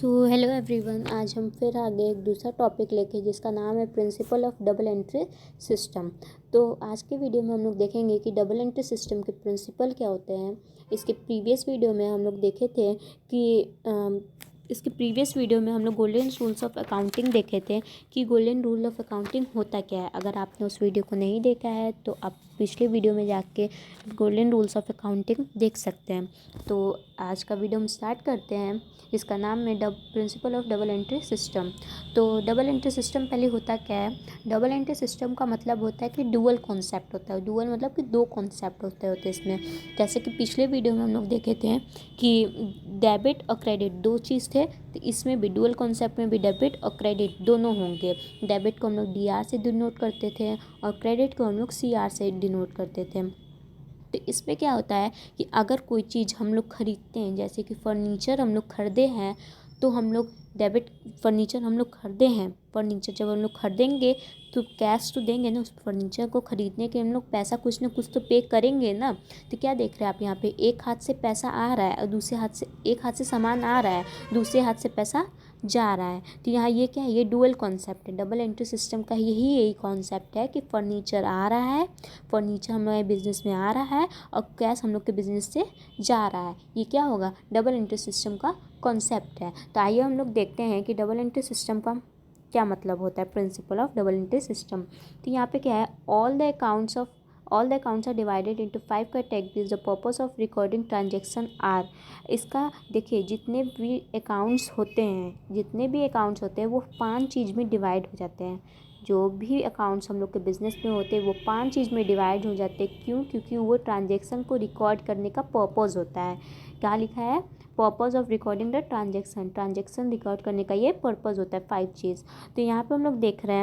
Hello everyone, आज हम फिर आगे एक दूसरा टॉपिक लेके जिसका नाम है principle of double entry system. तो आज के वीडियो में हम लोग देखेंगे कि डबल एंट्री सिस्टम के प्रिंसिपल क्या होते हैं। इसके प्रीवियस वीडियो में हम लोग देखे थे कि इसके प्रीवियस वीडियो में हम लोग गोल्डन रूल्स ऑफ अकाउंटिंग देखे थे कि गोल्डन रूल ऑफ अकाउंटिंग होता क्या है। अगर आपने उस वीडियो को नहीं देखा है तो आप पिछले वीडियो में जाके गोल्डन रूल्स ऑफ अकाउंटिंग देख सकते हैं। तो आज का वीडियो हम स्टार्ट करते हैं। इसका नाम है principle of double entry system. तो डबल एंट्री सिस्टम पहले होता क्या है। डबल एंट्री सिस्टम का मतलब होता है कि डुअल कॉन्सेप्ट होता है। डुअल मतलब कि दो कॉन्सेप्ट होते हैं इसमें। जैसे कि पिछले वीडियो में हम लोग देखे थे कि डेबिट और क्रेडिट दो चीज़ थे, तो इसमें भी डुअल कॉन्सेप्ट में भी डेबिट और क्रेडिट दोनों होंगे। डेबिट को हम लोग डी आर से डिनोट करते थे और क्रेडिट को हम लोग सी आर से डिनोट करते थे। तो इसमें क्या होता है कि अगर कोई चीज़ हम लोग खरीदते हैं, जैसे कि फर्नीचर हम लोग खरीदे हैं, तो हम लोग डेबिट फर्नीचर हम लोग खरीदे हैं। फर्नीचर जब हम लोग खरीदेंगे तो कैश तो देंगे ना, उस फर्नीचर को खरीदने के हम लोग पैसा कुछ ना कुछ तो पे करेंगे ना। तो क्या देख रहे हैं आप यहाँ पे, एक हाथ से पैसा आ रहा है और दूसरे हाथ से एक हाथ से सामान आ रहा है, दूसरे हाथ से पैसा जा रहा है। तो यहाँ ये क्या है, ये डुअल कॉन्सेप्ट है। डबल एंट्री सिस्टम का यही कॉन्सेप्ट है कि फर्नीचर आ रहा है, फर्नीचर हमारे बिजनेस में आ रहा है और कैश हम लोग के बिजनेस से जा रहा है। ये क्या होगा, डबल एंट्री सिस्टम का कॉन्सेप्ट है। तो आइए हम लोग देखते हैं कि डबल एंट्री सिस्टम का क्या मतलब होता है, principle of double entry system. तो यहाँ पे क्या है, all the accounts are divided into 5 categories. The purpose of recording transaction are. इसका देखिए, जितने भी अकाउंट्स होते हैं वो 5 चीज़ में डिवाइड हो जाते हैं। जो भी अकाउंट्स हम लोग के बिज़नेस में होते हैं वो 5 चीज़ में डिवाइड हो जाते हैं। क्यों? क्योंकि वो ट्रांजेक्शन को रिकॉर्ड करने का पर्पज़ होता है। क्या लिखा है, purpose of recording the transaction record करने का ये पर्पज़ होता है, 5 चीज़। तो यहाँ पे हम लोग देख रहे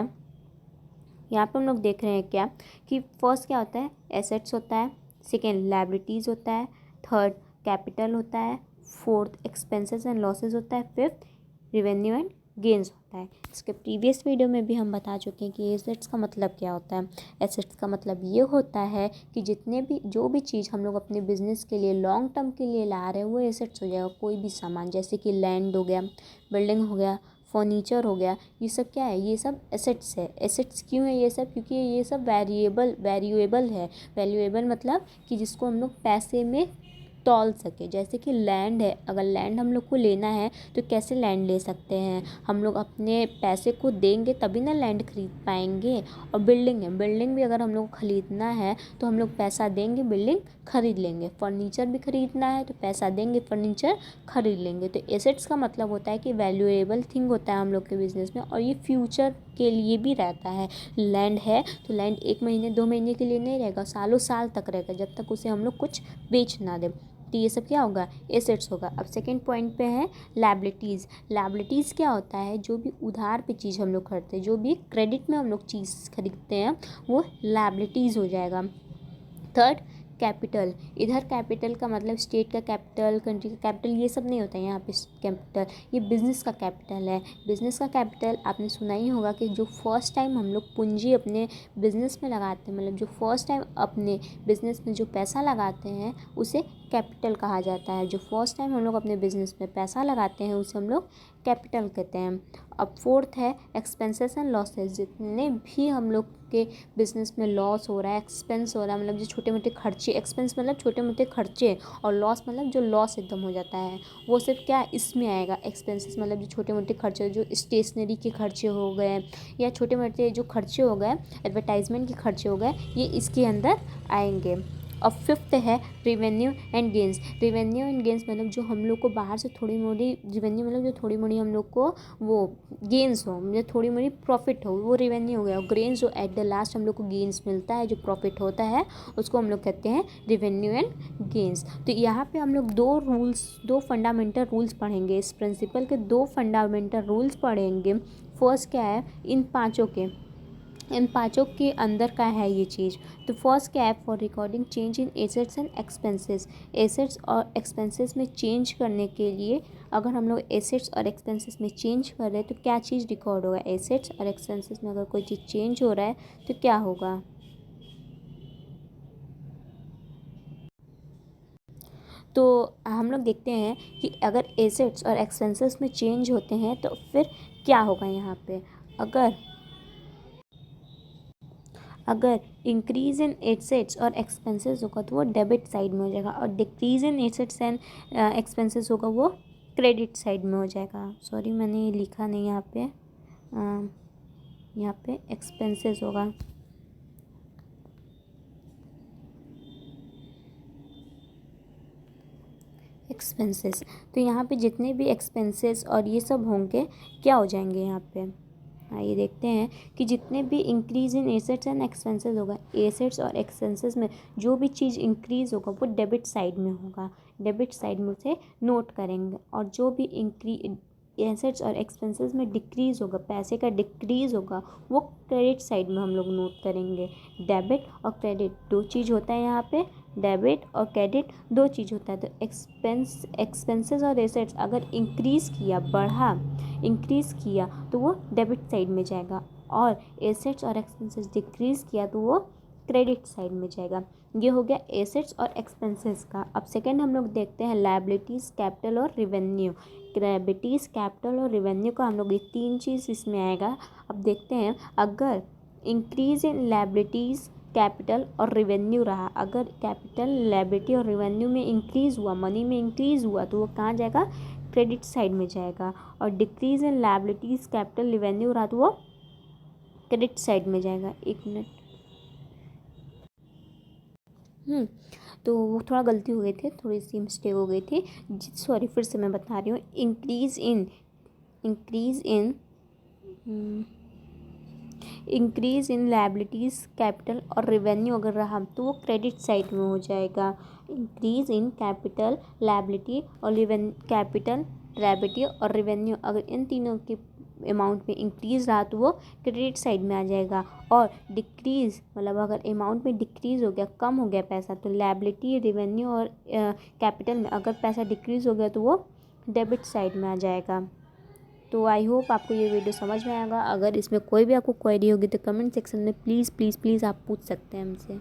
हैं क्या कि फर्स्ट क्या होता है, एसेट्स होता है। सेकेंड लायबिलिटीज़ होता है। थर्ड कैपिटल होता है। फोर्थ एक्सपेंसेस एंड लॉसेज होता है। फिफ्थ रेवेन्यू एंड गेंस होता है। इसके प्रीवियस वीडियो में भी हम बता चुके हैं कि एसेट्स का मतलब क्या होता है। एसेट्स का मतलब ये होता है कि जो भी चीज़ हम लोग अपने बिजनेस के लिए लॉन्ग टर्म के लिए ला रहे हैं वो एसेट्स हो जाएगा। कोई भी सामान, जैसे कि लैंड हो गया, बिल्डिंग हो गया, फर्नीचर हो गया, ये सब क्या है, ये सब एसेट्स है। एसेट्स क्यों है ये सब, क्योंकि ये सब वैल्यूएबल है। वैल्यूएबल मतलब कि जिसको हम लोग पैसे में तौल सके। जैसे कि लैंड है, अगर लैंड हम लोग को लेना है तो कैसे लैंड ले सकते हैं, हम लोग अपने पैसे को देंगे तभी ना लैंड खरीद पाएंगे। और बिल्डिंग भी अगर हम लोग को खरीदना है तो हम लोग पैसा देंगे, बिल्डिंग खरीद लेंगे। फर्नीचर भी खरीदना है तो पैसा देंगे, फर्नीचर खरीद लेंगे। तो एसेट्स का मतलब होता है कि वैल्यूएबल थिंग होता है हम लोग के बिजनेस में, और ये फ्यूचर के लिए भी रहता है। लैंड है तो लैंड 1 महीने 2 महीने के लिए नहीं रहेगा, सालों साल तक रहेगा, जब तक उसे हम लोग कुछ बेच ना दें। तो ये सब क्या होगा, एसेट्स होगा। अब सेकंड पॉइंट पे है लायबिलिटीज़। लायबिलिटीज़ क्या होता है, जो भी उधार पे चीज़ हम लोग खरीदते हैं, जो भी क्रेडिट में हम लोग चीज़ खरीदते हैं वो लायबिलिटीज़ हो जाएगा। Third capital. इधर कैपिटल का मतलब स्टेट का कैपिटल, कंट्री का कैपिटल, ये सब नहीं होता है यहाँ पे। कैपिटल ये बिज़नेस का कैपिटल है। बिज़नेस का कैपिटल आपने सुना ही होगा कि जो फर्स्ट टाइम हम लोग पूंजी अपने बिज़नेस में लगाते हैं, मतलब जो फर्स्ट टाइम अपने बिज़नेस में जो पैसा लगाते हैं उसे कैपिटल कहा जाता है। जो फर्स्ट टाइम हम लोग अपने बिज़नेस में पैसा लगाते हैं उसे हम लोग कैपिटल कहते हैं। अब फोर्थ है एक्सपेंसेस एंड लॉसेस। जितने भी हम लोग के बिज़नेस में लॉस हो रहा है, एक्सपेंस हो रहा है, मतलब जो छोटे मोटे खर्चे, एक्सपेंस मतलब छोटे मोटे खर्चे, और लॉस मतलब जो लॉस एकदम हो जाता है, वो सिर्फ क्या इसमें आएगा। एक्सपेंसेस मतलब जो छोटे मोटे खर्चे, जो स्टेशनरी के खर्चे हो गए या छोटे मोटे जो खर्चे हो गए, एडवर्टाइजमेंट के खर्चे हो गए, ये इसके अंदर आएंगे। और फिफ्थ है revenue and gains. Revenue and gains मतलब जो हम लोग को बाहर से थोड़ी मोड़ी, रेवेन्यू मतलब जो थोड़ी मोड़ी हम लोग को वो गेंस हो, मतलब थोड़ी मोड़ी प्रॉफिट हो, वो रेवेन्यू हो गया। और गेंस जो एट द लास्ट हम लोग को गेंस मिलता है, जो प्रॉफिट होता है, उसको हम लोग कहते हैं रेवेन्यू एंड गेंस। तो यहाँ पे हम लोग दो फंडामेंटल रूल्स पढ़ेंगे। इस प्रिंसिपल के 2 फंडामेंटल रूल्स पढ़ेंगे। फर्स्ट क्या है, इन पाँचों के अंदर का है ये चीज़। तो फर्स्ट क्या है, for recording change in assets and expenses. Assets और एक्सपेंसेस में चेंज करने के लिए, अगर हम लोग एसेट्स और एक्सपेंसेस में चेंज कर रहे हैं तो क्या चीज़ रिकॉर्ड होगा। एसेट्स और एक्सपेंसेस में अगर कोई चीज़ चेंज हो रहा है तो क्या होगा। तो हम लोग देखते हैं कि अगर एसेट्स और एक्सपेंसेस में चेंज होते हैं तो फिर क्या होगा यहाँ पे। अगर इंक्रीज इन एसेट्स और एक्सपेंसेस होगा तो वो डेबिट साइड में हो जाएगा, और decrease in assets and expenses होगा वो क्रेडिट साइड में हो जाएगा। सॉरी, मैंने ये लिखा नहीं यहाँ पे, यहाँ पे एक्सपेंसेस होगा। एक्सपेंसेस, तो यहाँ पे जितने भी एक्सपेंसेस और ये सब होंगे क्या हो जाएंगे यहाँ पे। आइए देखते हैं कि जितने भी increase in assets and expenses होगा, एसेट्स और एक्सपेंसेस में जो भी चीज़ इंक्रीज होगा वो डेबिट साइड में होगा, डेबिट साइड में उसे नोट करेंगे। और जो भी एसेट्स और एक्सपेंसेस में डिक्रीज होगा, पैसे का डिक्रीज होगा, वो क्रेडिट साइड में हम लोग नोट करेंगे। डेबिट और क्रेडिट दो चीज़ होता है यहाँ पे, डेबिट और क्रेडिट दो चीज़ होता है। तो एक्सपेंसेस और एसेट्स अगर इंक्रीज़ किया तो वो डेबिट साइड में जाएगा, और एसेट्स और एक्सपेंसेस डिक्रीज़ किया तो वो क्रेडिट साइड में जाएगा। ये हो गया एसेट्स और एक्सपेंसेस का। अब सेकेंड हम लोग देखते हैं लायबिलिटीज़, कैपिटल और रिवेन्यू। लायबिलिटीज़, कैपिटल और रिवेन्यू का हम लोग ये तीन चीज़ इसमें आएगा। अब देखते हैं, अगर इंक्रीज इन लायबिलिटीज़, कैपिटल और रिवेन्यू रहा, अगर कैपिटल, लायबिलिटी और रिवेन्यू में इंक्रीज़ हुआ, मनी में इंक्रीज़ हुआ, तो वो कहाँ जाएगा, क्रेडिट साइड में जाएगा। और decrease in liabilities, capital, revenue रहा तो वो क्रेडिट साइड में जाएगा। एक मिनट, तो वो थोड़ा गलती हो गई थी, थोड़ी सी मिस्टेक हो गई थी, सॉरी, फिर से मैं बता रही हूँ। इंक्रीज इन लायबिलिटीज़, कैपिटल और रिवेन्यू अगर रहा तो वो क्रेडिट साइड में हो जाएगा। इंक्रीज इन कैपिटल, लायबिलिटी और लायबिलिटी और रिवेन्यू, अगर इन तीनों के अमाउंट में इंक्रीज़ रहा तो वो क्रेडिट साइड में आ जाएगा। और डिक्रीज़ मतलब अगर अमाउंट में डिक्रीज़ हो गया, कम हो गया पैसा, तो लायबिलिटी, रिवेन्यू और कैपिटल में अगर पैसा डिक्रीज़ हो गया तो वो डेबिट साइड में आ जाएगा। तो आई होप आपको ये वीडियो समझ में आएगा। अगर इसमें कोई भी आपको क्वेरी होगी तो कमेंट सेक्शन में प्लीज़ प्लीज़ प्लीज़ आप पूछ सकते हैं हमसे।